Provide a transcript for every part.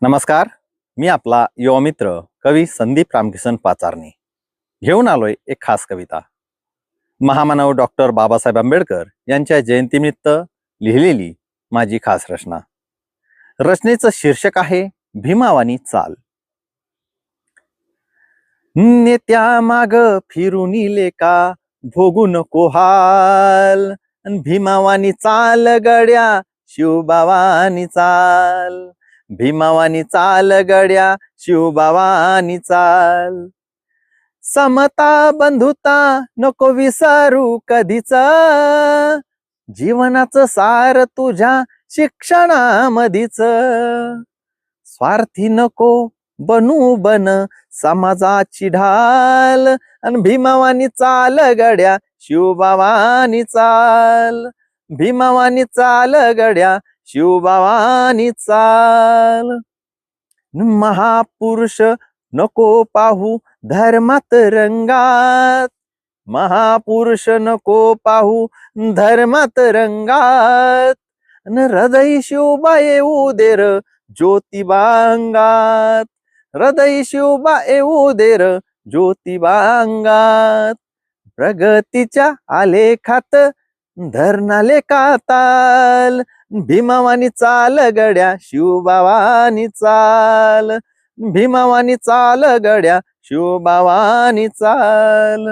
नमस्कार. मी आपला युवा मित्र कवी संदीप रामकिसन पाचारणे घेऊन आलोय एक खास कविता. महामानव डॉक्टर बाबासाहेब आंबेडकर यांच्या जयंतीनिमित्त लिहिलेली माझी खास रचना. रचनेचं शीर्षक आहे भीमावानी चाल. नेत्या माग फिरून लेका भोगू नको हाल, अन भीमावानी चाल गड्या शिवबावानी चाल. भीमावानी चाल गड्या शिवबावानी चाल. समता बंधुता नको विसरू कधीच, जीवनाचं सार तुझ्या शिक्षणामधीच. स्वार्थी नको बनू बन समाजाची ढाल, अन भीमावानी चाल गड्या शिवबावानी चाल. भीमावानी चाल गड्या शिवबावानी चाल. महापुरुष नको पाहू धर्मात रंगात, महापुरुष नको पाहू धर्मात रंगात. न हृदय शिवबा येऊ देर ज्योतिबांगात, हृदय शिवबा येऊ देर ज्योतिबांगात. प्रगतीच्या आलेखात धरणाले काताल, भीमावानी चाल गड्या शिवबावानी चाल. भीमावानी चाल गड्या शिवबावानी चाल.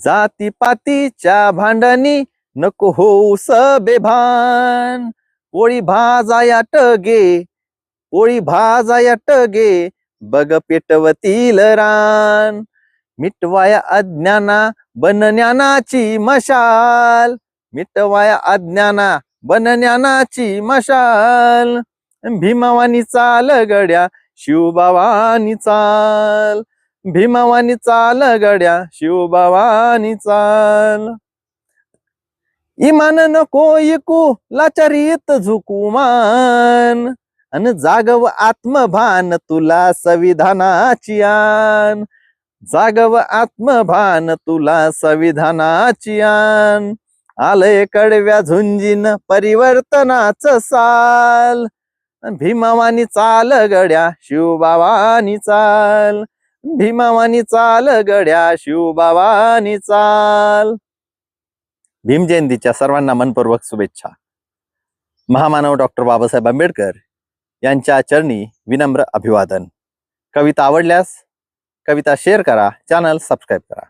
जातीपातीच्या भांडणी नको होऊस बेभान, पोळी भाजाया टगे, पोळी भाजाया टगे, बग पेटवतील रान. मिटवाया अज्ञाना बन ज्ञानाची मशाल, मिटवाया अज्ञाना बन ज्ञानाची मशाल. भीमावानी चाल गड्या शिवबावानी चाल. भीमावानी चाल गड्या शिवबावानी चाल. इमान नको इकू लाचारीत झुकू मान, अन जागव आत्मभान तुला संविधानाची आन. जागव आत्मभान तुला संविधानाची आन. आलय कडव्या झुंजीन परिवर्तनाचं साल, भीमावानी चाल गड्या शिवबावानी चाल. भीमावानी चाल गड्या शिवबावानी चाल. भीम जयंतीच्या सर्वांना मनपूर्वक शुभेच्छा. महामानव डॉक्टर बाबासाहेब आंबेडकर यांच्या चरणी विनम्र अभिवादन. कविता आवडल्यास कविता शेअर करा, चॅनल सबस्क्राईब करा.